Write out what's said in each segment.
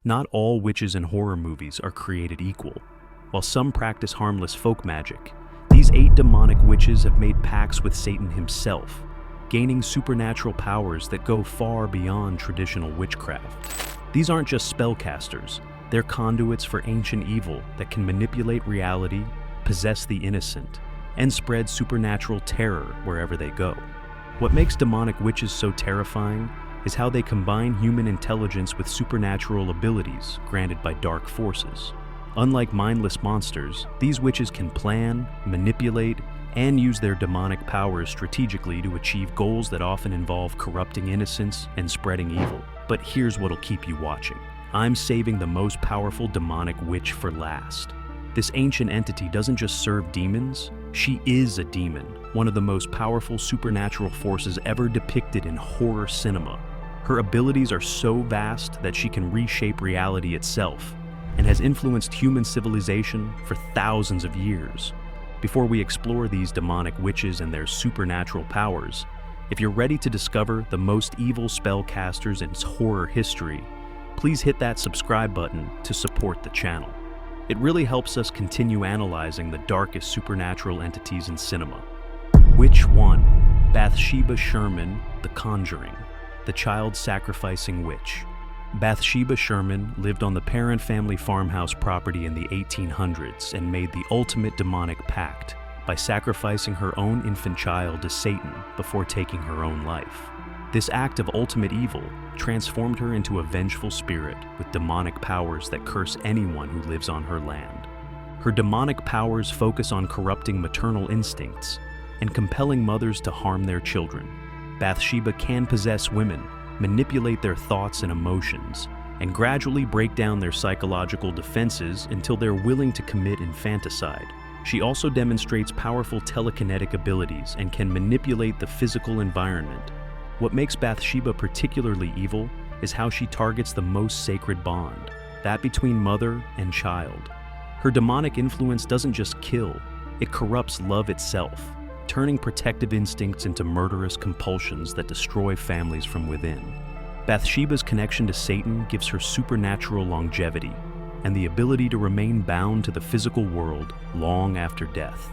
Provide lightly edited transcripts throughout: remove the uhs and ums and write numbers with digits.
Not all witches in horror movies are created equal. While some practice harmless folk magic, these 8 demonic witches have made pacts with Satan himself, gaining supernatural powers that go far beyond traditional witchcraft. These aren't just spellcasters, they're conduits for ancient evil that can manipulate reality, possess the innocent, and spread supernatural terror wherever they go. What makes demonic witches so terrifying is how they combine human intelligence with supernatural abilities granted by dark forces. Unlike mindless monsters, these witches can plan, manipulate, and use their demonic powers strategically to achieve goals that often involve corrupting innocence and spreading evil. But here's what'll keep you watching. I'm saving the most powerful demonic witch for last. This ancient entity doesn't just serve demons, she is a demon, one of the most powerful supernatural forces ever depicted in horror cinema. Her abilities are so vast that she can reshape reality itself, and has influenced human civilization for thousands of years. Before we explore these demonic witches and their supernatural powers, if you're ready to discover the most evil spellcasters in horror history, please hit that subscribe button to support the channel. It really helps us continue analyzing the darkest supernatural entities in cinema. Witch 1. Bathsheba Sherman, The Conjuring, the child-sacrificing witch. Bathsheba Sherman lived on the Parent family farmhouse property in the 1800s and made the ultimate demonic pact by sacrificing her own infant child to Satan before taking her own life. This act of ultimate evil transformed her into a vengeful spirit with demonic powers that curse anyone who lives on her land. Her demonic powers focus on corrupting maternal instincts and compelling mothers to harm their children. Bathsheba can possess women, manipulate their thoughts and emotions, and gradually break down their psychological defenses until they're willing to commit infanticide. She also demonstrates powerful telekinetic abilities and can manipulate the physical environment. What makes Bathsheba particularly evil is how she targets the most sacred bond, that between mother and child. Her demonic influence doesn't just kill, it corrupts love itself, turning protective instincts into murderous compulsions that destroy families from within. Bathsheba's connection to Satan gives her supernatural longevity and the ability to remain bound to the physical world long after death.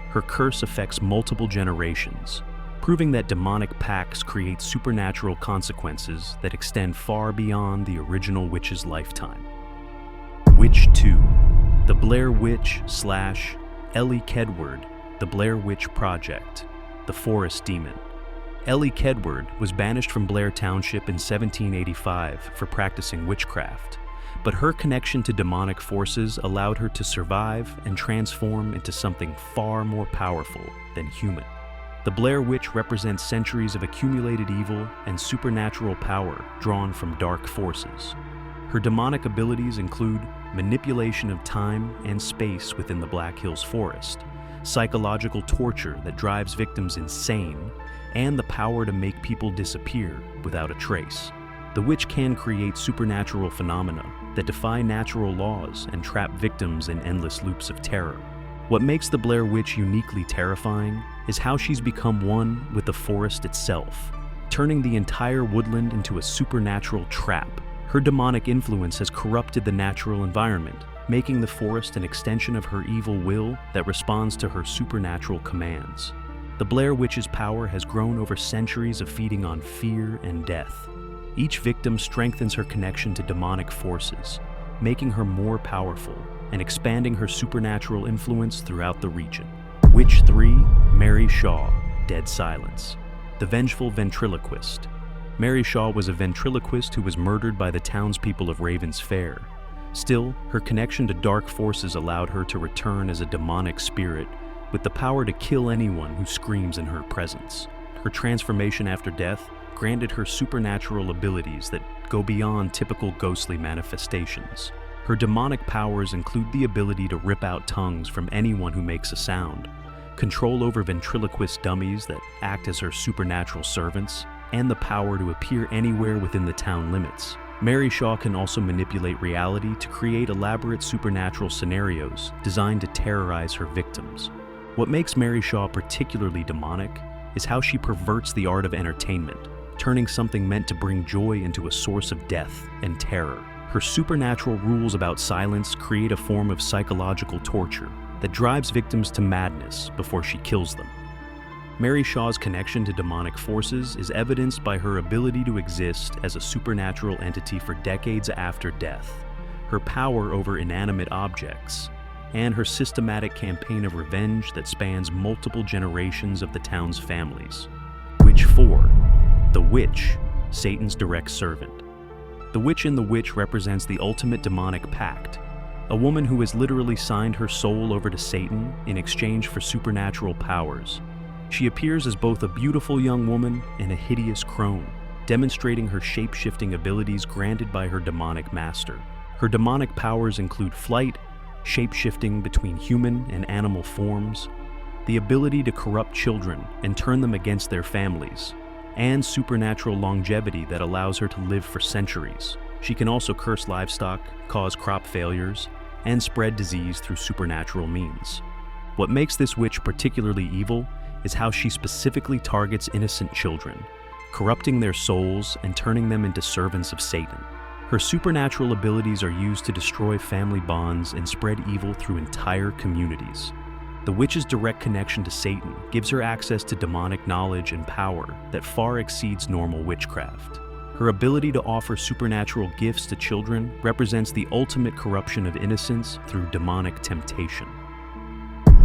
Her curse affects multiple generations, proving that demonic pacts create supernatural consequences that extend far beyond the original witch's lifetime. Witch 2. The Blair Witch / Ellie Kedward, The Blair Witch Project, the Forest Demon. Ellie Kedward was banished from Blair Township in 1785 for practicing witchcraft, but her connection to demonic forces allowed her to survive and transform into something far more powerful than human. The Blair Witch represents centuries of accumulated evil and supernatural power drawn from dark forces. Her demonic abilities include manipulation of time and space within the Black Hills Forest, psychological torture that drives victims insane, and the power to make people disappear without a trace. The witch can create supernatural phenomena that defy natural laws and trap victims in endless loops of terror. What makes the Blair Witch uniquely terrifying is how she's become one with the forest itself, turning the entire woodland into a supernatural trap. Her demonic influence has corrupted the natural environment, making the forest an extension of her evil will that responds to her supernatural commands. The Blair Witch's power has grown over centuries of feeding on fear and death. Each victim strengthens her connection to demonic forces, making her more powerful and expanding her supernatural influence throughout the region. Witch 3. Mary Shaw, Dead Silence, the Vengeful Ventriloquist. Mary Shaw was a ventriloquist who was murdered by the townspeople of Raven's Fair. Still, her connection to dark forces allowed her to return as a demonic spirit with the power to kill anyone who screams in her presence. Her transformation after death granted her supernatural abilities that go beyond typical ghostly manifestations. Her demonic powers include the ability to rip out tongues from anyone who makes a sound, control over ventriloquist dummies that act as her supernatural servants, and the power to appear anywhere within the town limits. Mary Shaw can also manipulate reality to create elaborate supernatural scenarios designed to terrorize her victims. What makes Mary Shaw particularly demonic is how she perverts the art of entertainment, turning something meant to bring joy into a source of death and terror. Her supernatural rules about silence create a form of psychological torture that drives victims to madness before she kills them. Mary Shaw's connection to demonic forces is evidenced by her ability to exist as a supernatural entity for decades after death, her power over inanimate objects, and her systematic campaign of revenge that spans multiple generations of the town's families. Witch 4. The Witch, Satan's direct servant. The Witch in The Witch represents the ultimate demonic pact, a woman who has literally signed her soul over to Satan in exchange for supernatural powers. She appears as both a beautiful young woman and a hideous crone, demonstrating her shape-shifting abilities granted by her demonic master. Her demonic powers include flight, shape-shifting between human and animal forms, the ability to corrupt children and turn them against their families, and supernatural longevity that allows her to live for centuries. She can also curse livestock, cause crop failures, and spread disease through supernatural means. What makes this witch particularly evil is how she specifically targets innocent children, corrupting their souls and turning them into servants of Satan. Her supernatural abilities are used to destroy family bonds and spread evil through entire communities. The witch's direct connection to Satan gives her access to demonic knowledge and power that far exceeds normal witchcraft. Her ability to offer supernatural gifts to children represents the ultimate corruption of innocence through demonic temptation.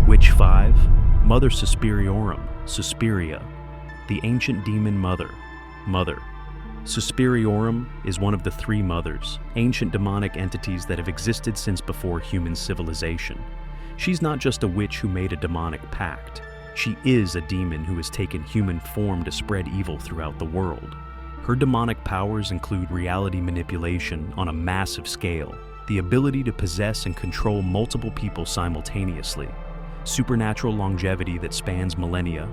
Witch 5. Mother Suspiriorum, Suspiria, the ancient demon mother. Mother Suspiriorum is one of the three mothers, ancient demonic entities that have existed since before human civilization. She's not just a witch who made a demonic pact. She is a demon who has taken human form to spread evil throughout the world. Her demonic powers include reality manipulation on a massive scale, the ability to possess and control multiple people simultaneously, supernatural longevity that spans millennia,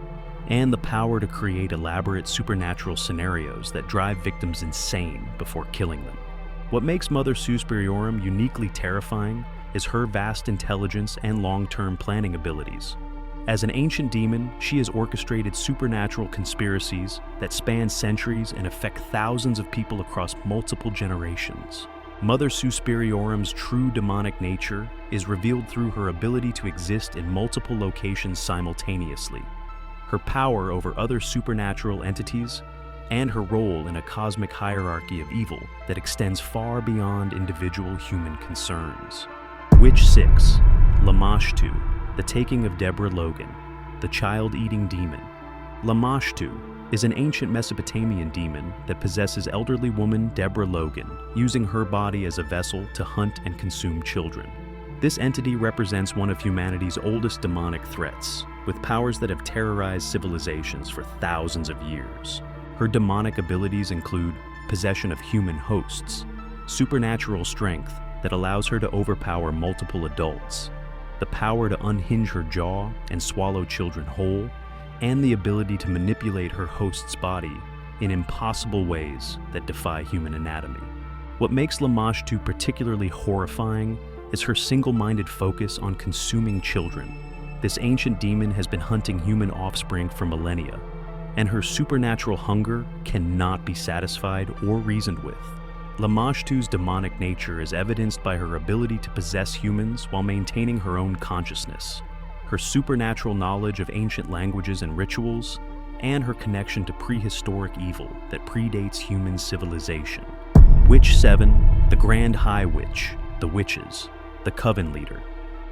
and the power to create elaborate supernatural scenarios that drive victims insane before killing them. What makes Mother Suspiriorum uniquely terrifying is her vast intelligence and long-term planning abilities. As an ancient demon, she has orchestrated supernatural conspiracies that span centuries and affect thousands of people across multiple generations. Mother Suspiriorum's true demonic nature is revealed through her ability to exist in multiple locations simultaneously, her power over other supernatural entities, and her role in a cosmic hierarchy of evil that extends far beyond individual human concerns. Witch 6. Lamashtu, the taking of Deborah Logan, the child-eating demon. Lamashtu is an ancient Mesopotamian demon that possesses elderly woman Deborah Logan, using her body as a vessel to hunt and consume children. This entity represents one of humanity's oldest demonic threats, with powers that have terrorized civilizations for thousands of years. Her demonic abilities include possession of human hosts, supernatural strength that allows her to overpower multiple adults, the power to unhinge her jaw and swallow children whole, and the ability to manipulate her host's body in impossible ways that defy human anatomy. What makes Lamashtu particularly horrifying is her single-minded focus on consuming children. This ancient demon has been hunting human offspring for millennia, and her supernatural hunger cannot be satisfied or reasoned with. Lamashtu's demonic nature is evidenced by her ability to possess humans while maintaining her own consciousness, her supernatural knowledge of ancient languages and rituals, and her connection to prehistoric evil that predates human civilization. Witch 7. The Grand High Witch, the Witches, the Coven Leader.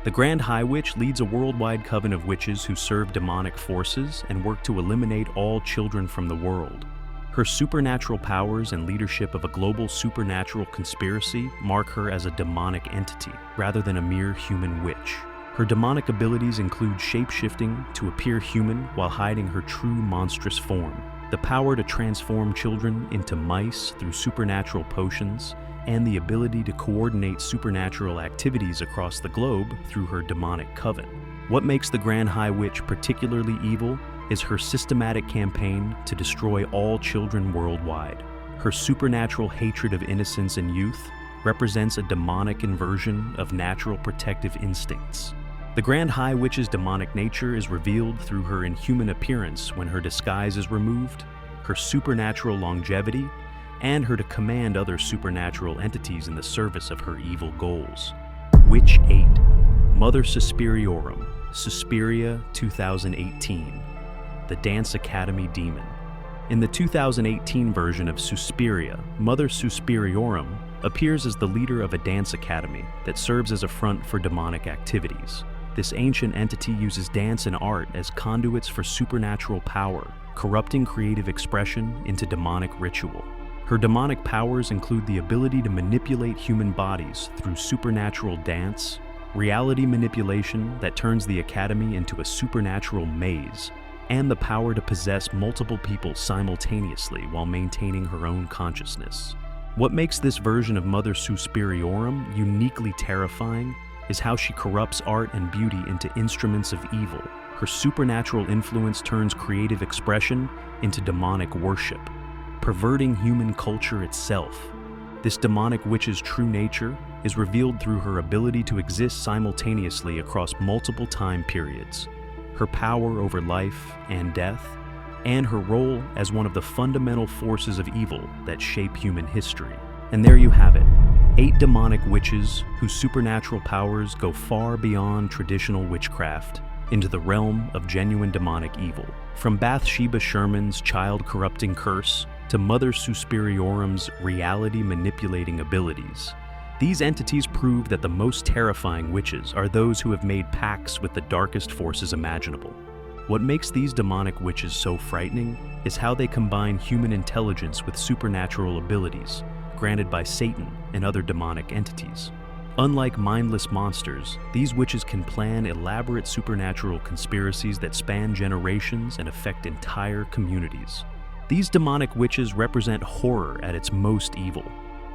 The Grand High Witch leads a worldwide coven of witches who serve demonic forces and work to eliminate all children from the world. Her supernatural powers and leadership of a global supernatural conspiracy mark her as a demonic entity, rather than a mere human witch. Her demonic abilities include shape-shifting to appear human while hiding her true monstrous form, the power to transform children into mice through supernatural potions, and the ability to coordinate supernatural activities across the globe through her demonic coven. What makes the Grand High Witch particularly evil is her systematic campaign to destroy all children worldwide. Her supernatural hatred of innocence and youth represents a demonic inversion of natural protective instincts. The Grand High Witch's demonic nature is revealed through her inhuman appearance when her disguise is removed, her supernatural longevity, and her to command other supernatural entities in the service of her evil goals. Witch 8, Mother Suspiriorum, Suspiria 2018, the Dance Academy Demon. In the 2018 version of Suspiria, Mother Suspiriorum appears as the leader of a dance academy that serves as a front for demonic activities. This ancient entity uses dance and art as conduits for supernatural power, corrupting creative expression into demonic ritual. Her demonic powers include the ability to manipulate human bodies through supernatural dance, reality manipulation that turns the academy into a supernatural maze, and the power to possess multiple people simultaneously while maintaining her own consciousness. What makes this version of Mother Suspiriorum uniquely terrifying is how she corrupts art and beauty into instruments of evil. Her supernatural influence turns creative expression into demonic worship, perverting human culture itself. This demonic witch's true nature is revealed through her ability to exist simultaneously across multiple time periods, her power over life and death, and her role as one of the fundamental forces of evil that shape human history. And there you have it, 8 demonic witches whose supernatural powers go far beyond traditional witchcraft into the realm of genuine demonic evil. From Bathsheba Sherman's child-corrupting curse to Mother Suspiriorum's reality-manipulating abilities, these entities prove that the most terrifying witches are those who have made pacts with the darkest forces imaginable. What makes these demonic witches so frightening is how they combine human intelligence with supernatural abilities granted by Satan and other demonic entities. Unlike mindless monsters, these witches can plan elaborate supernatural conspiracies that span generations and affect entire communities. These demonic witches represent horror at its most evil,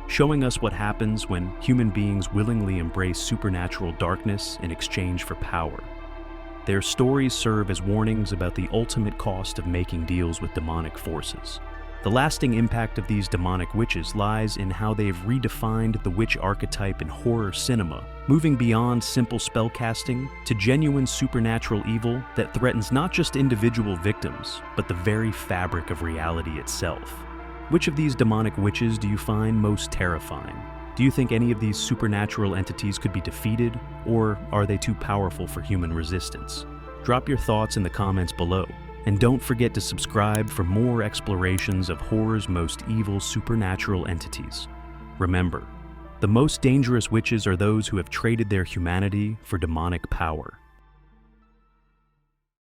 showing us what happens when human beings willingly embrace supernatural darkness in exchange for power. Their stories serve as warnings about the ultimate cost of making deals with demonic forces. The lasting impact of these demonic witches lies in how they've redefined the witch archetype in horror cinema, moving beyond simple spellcasting to genuine supernatural evil that threatens not just individual victims, but the very fabric of reality itself. Which of these demonic witches do you find most terrifying? Do you think any of these supernatural entities could be defeated, or are they too powerful for human resistance? Drop your thoughts in the comments below. And don't forget to subscribe for more explorations of horror's most evil supernatural entities. Remember, the most dangerous witches are those who have traded their humanity for demonic power.